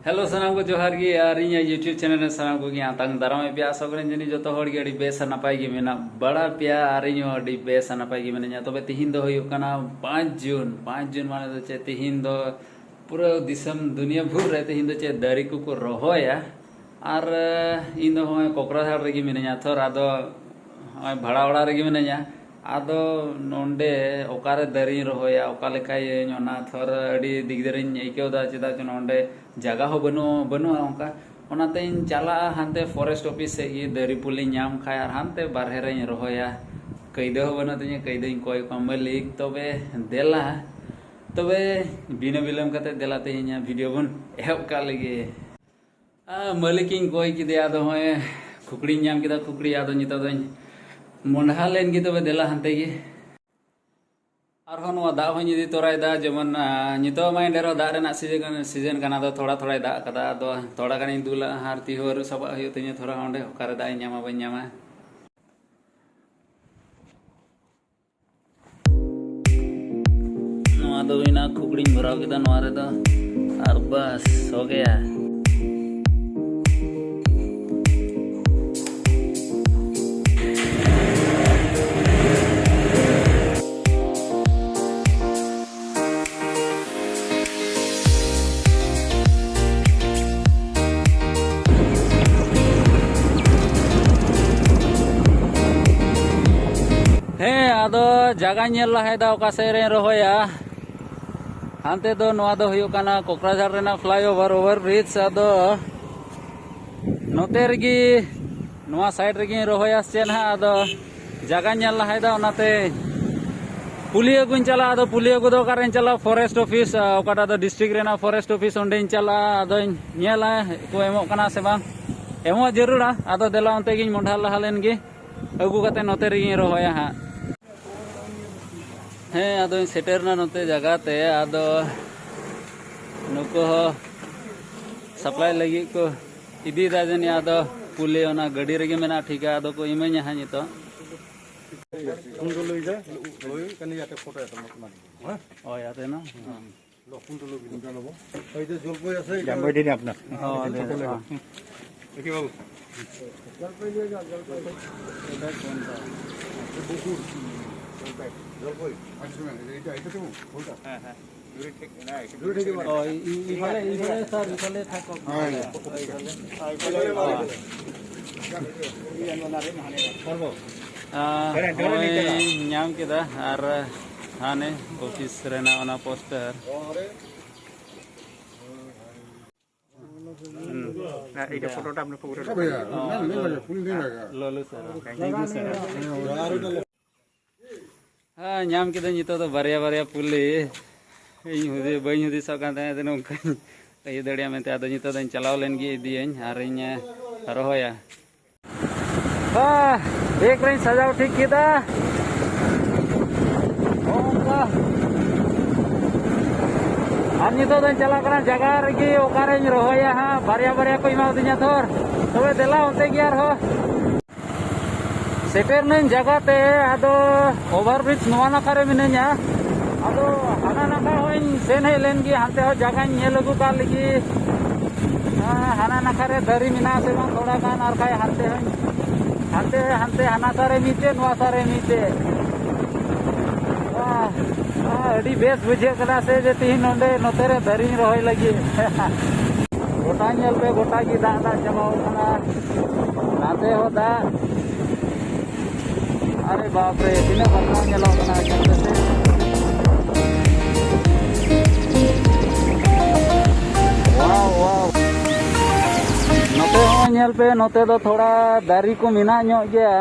Hello सानाम को जोहार गी यार इन यूट्यूब चैनल में सानाम को आतंग दाराम पे आसोगन जनी जो हड़ी अड़ी बेस नपाय गी मेना बड़ा प्या और इन अड़ी बेस नपाय गी मेना तबे तिहिन दो हुयुग कना 5 जून माने दो चे तिहिन दो पूरा दिसम दुनिया भर रे तिहिन दो चे दारी को रोहोया और इन दो होय कोकराझाड़ रेगी मेना थोर आदो होय भाड़ा ओड़ा रेगी मेना आदो नोंडे ओकारे दारी रोहोया ओका लेकाय ओना थोर अड़ी दिगदरिन आइकेवदा चेदा च नोंडे जगह हो बनु ओंका ओनाते इन चला हानते फॉरेस्ट ऑफिस से ये दारी पुली नाम खाय और हानते बारहे रे रोहोया कैदो हो बनु तिnya कैदो इन कोय को मालिक तबे देला तबे बिना बिलम कते देला तिnya वीडियो बन एहब का लगे मालिक इन कोय किदे आदो होय खुकड़ी नाम किदा खुकड़ी आदो नितो दो मोंढा लेन गी तबे देला हानते गी और दा हो जी तोरायदा जेमन नितो माइ डेरो दा रेना सीजन कना दो थोड़ा थोड़ा दा कदा दो थोड़ा गानी दुला हार तिहोर सब हुयो तिnya थोड़ा ओंडे ओकारे दा ᱧᱟᱢᱟ बाñ ᱧᱟᱢᱟ नोआ दो बिना खुकड़ी भराव केदा नोआ रे दो और बस हो गया आदो जगह नेल लहायदा ओका से रे रोहोया हानते दो नोआ दो हुयो काना कोकराझाड़ रेना फ्लाईओवर ओवर ब्रिज आदो नोते रेगी नोआ साइड रेगी रोहोया सेन हा आदो जगह नेल लहायदा ओनाते पुलिया गुन चला आदो पुलिया को दो कारेन चला फॉरेस्ट ऑफिस ओकाटा दो डिस्ट्रिक्ट रेना फॉरेस्ट ऑफिस ओंडे चला आदो नेला को एमो काना से बांग एमो जरूरा आदो देला ओंते गिन मोंढा लहालेन गी अगु कते नोते रेगी रोहोया हा हैं आदो सेटेरना नोते जगह ते आदो नुको सप्लाई लगी को इदी दाजनी आदो पुले ओना गडी रेगे मेना ठीक है आदो को इमेnya हा नितो कुंडलो इजा ओय कनी आते फोटो एतो मत ओय आते ना लो कुंडलो बिन नबो ओय जे जलपय আছে জাম্বাই দিনি আপনার দেখি বাবু জলপই নিয়ে যাও জলপই এটা কোনটা বুকুর জলপই আচ্ছা এটা এটা তো বলতা হ্যাঁ হ্যাঁ দূরে ঠিক না দূরে ঠিক ও ইফালে স্যার ইফালে থাকো হ্যাঁ ᱧᱟᱢ ᱠᱮᱫᱟ ᱟᱨ ᱦᱟᱱᱮ ᱚᱯᱷᱤᱥ ᱨᱮᱱᱟᱜ ᱚᱱᱟ ᱯᱳᱥᱴᱟᱨ এইটা ফটোটা আপনি পুরো ললো স্যার থ্যাংক ইউ স্যার हाँ नाम किदा नितो तो बारिया बारिया पुली इन हुदे बई हुदे सकाते ते नोंका कई दड़िया मेते आदो नितो दन चलाव लेन गी दियन आर इन रोहोया देख रही सजाव ठीक किदा ओंका हम नितो दन चला करा जगह रगी ओकारे रोहोया हां बारिया बारिया को इमा दिnya थोर तबे देला ओते गियार हो सेटेर नन जगह ते आदो ओवरब्रिज नोआ नाकारे मिने냐 आदो हाना नाका होइन सेन हे लेन गी हानते हो जगह नेल लगु का लगी हाना नाकारे दरी मिना से बा थोड़ा गान और काय हानते हानते हानते हाना सारे नीचे नोआ सारे नीचे अडी बेस बुझे कला से जे तीन नोंडे नोतेरे दरी रोय लगी गोटा नेल पे गोटा की दादा जमाओ कना नाते हो दा अरे बाप रे बिना बदनाम चलाओ बना चलते से वाओ वाओ नोते हो नेल पे नोते दो थोड़ा दारी को मिना ᱧᱚᱜ गया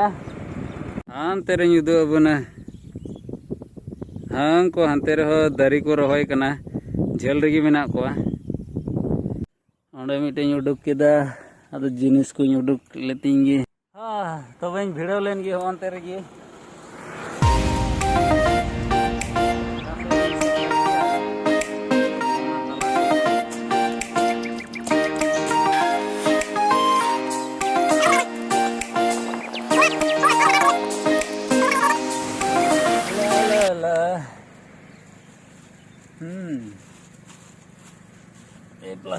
हानते रे युदो बना हां को हानते रे हो दारी को रोहय कना झेल रेगी मेना को ओंडे मिटे उडुक केदा आदो जिनिस को उडुक लेतिंगी तबे भिड़ो लेन गी होनते रेगी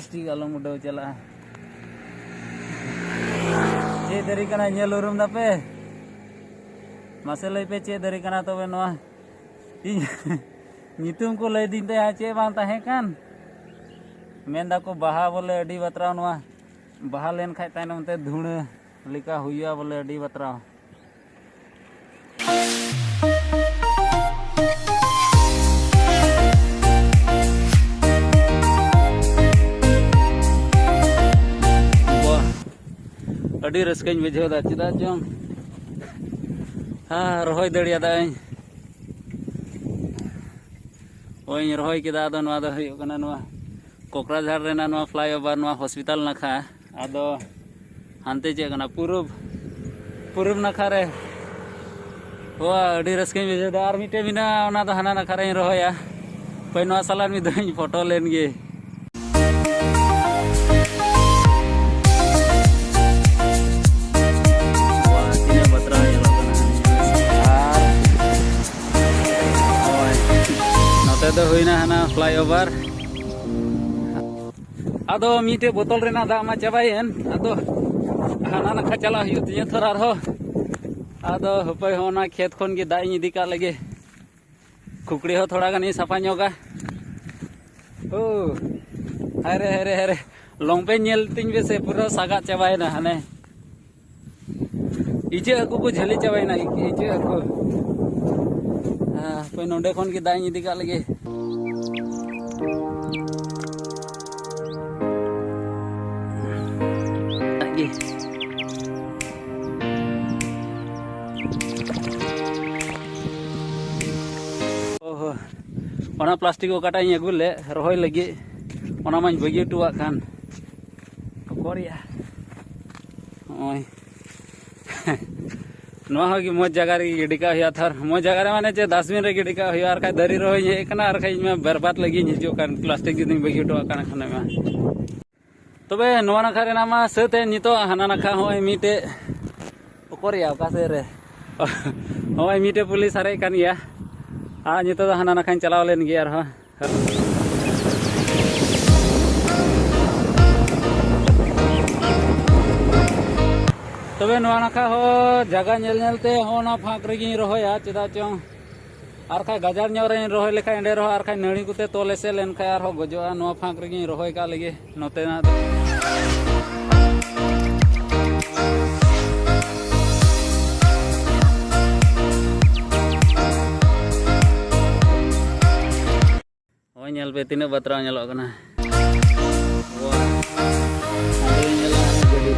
प्लास्टिक आलम उड़ाव चला चे दरी कना नेल उरुम दापे मासे लई पे चे दरी कना तबे नोआ नितुम को लई दिन ते चे बांग ताहे कान मेन दाको बाहा बोले अडी बतराव नोआ बाहा लेन खाय तायनम ते धुण लिका हुइया बोले अडी बतराव अड़ी रस्कन बुझेदा चेदा जों हाँ रोहय दड़ियादा ओई रोहय केदा आदो नोआ दो हुयुग कना नोआ कोकराझार रेना नोआ फ्लाईओवर नोआ हॉस्पिटल नाखा आदो हानते चे कना पूरब नाखा रे वा अड़ी रस्कन बुझेदा आर मिटे बिना ओना दो हाना नाखा रे रोहया पय नोआ सालान मी दोई फोटो लेन गे तो हुईना हना फ्लाईओवर आदो मीटे बोतल रेना दा मा चाबायन आदो हाना नाखा चला हुयु तिया थोड़ा रहो आदो हपय होना खेत खन के दा इदी का लगे खुकड़ी हो थोड़ा गानी साफा ᱧᱚᱜᱟ ओ अरे अरे अरे लंपे नेल तिन बेसे पूरा सागा चाबायना हने इचे हकु को झली चाबायना इचे हकु पे नोंडे खन के दा इदी का लगे ओहो ओना प्लास्टिक ओकाटा इ अगु ले रोहय लगे ओना माñ बगी टुआ खान कोरिया ओय नोआ होगी मौज जगह रे गिडिका हुआ थर मौज जगह रे माने चे 10 मिनट रे गिडिका हुआ आर का दरी रोहय हे कना आर का इमा बर्बाद लगी हिजो कान प्लास्टिक जदि बगी टुआ खान खाने मा तबे नोआ नाखा रे नामा सते नितो हाना नाखा होय मिटे कोरिया का से रे होय मिटे पुलिस आरे कान गया आ नितो द हाना नाखा चलाव लेन गया आर तबे नोआ नाखा हो जगह नेल नेलते होना फाक रेगी रोहया चेदा चों आर खा गाजार ᱧᱚᱜ रे रोहय लेखा एंडे रहो आर खा नड़ी कुते तोले से लेन खा आर हो गजोआ नोआ फाक रेगी रोहय का लगे नोते ना ओय नेल पे तिने बतरा नेलो कना वाह आदो नेला गडी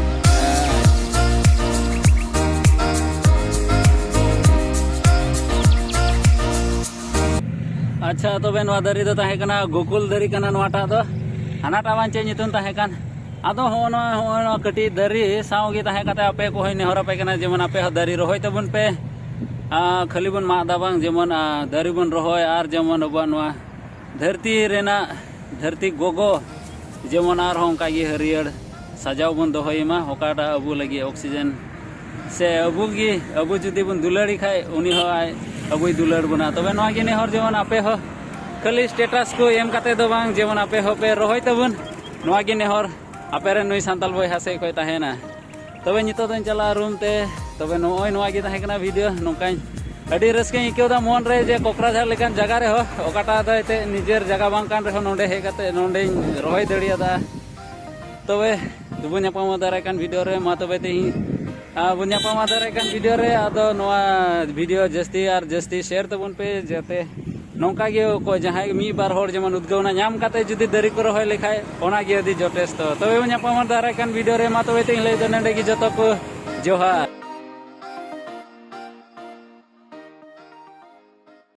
अच्छा तबे नोआ दरी दो ताहे कना गोकुल दरी कना नोआटा दो हानाटा बांचे नितुन ताहे कान आदो होनो कटी दरी सावगी ताहे कते आपे को होय नेहर पे कना जेमन आपे दरी रोहय तबन पे खाली बन मादा बांग जेमन दरी बन रोहय आर जेमन अब नोआ धरती रेना धरती गोगो जेमन आर होंका गे हरियर सजाव बन दोहय मा होकाटा अबु लगी ऑक्सीजन से अबु जुदी बन दुलड़ी खाय उनी हो आय अबुई दुलड़ बना तबे नोआ गे नेहर जेमन आपे हो खाली स्टेटस को एम काते दो बांग जेमन आपे हो पे रोहय तबन नोआ गे नेहर आपे रे नुई सांताल बय हासे कोय ताहेना तबे नितो दोन चला रूम ते तबे नोय नोआ गे ताहे कना वीडियो नोकाय अडी रस्के इकेदा मन रे जे कोकराझार लेकान जगह रे हो ओकाटा दते निजेर जगह बांग कान रे हो नोंडे हे काते नोंडे रोहय दड़ियादा तबे दुबुन्या पामा दाराय कान वीडियो रे मा तबे तेही बुन्या पामा दाराय कान वीडियो रे आदो नोआ वीडियो जस्ती आर जस्ती शेयर तबन पे जते नोंका गे को जहाय मी बार होर जेमन उद्गवना नाम काते जुदी दरी को रोहय लेखाय ओना गे अदि जटेस तो तबे बुन्या पामा दाराय कान वीडियो रे मा तबे तेही लay दो नंडे गी जतो को जोहार।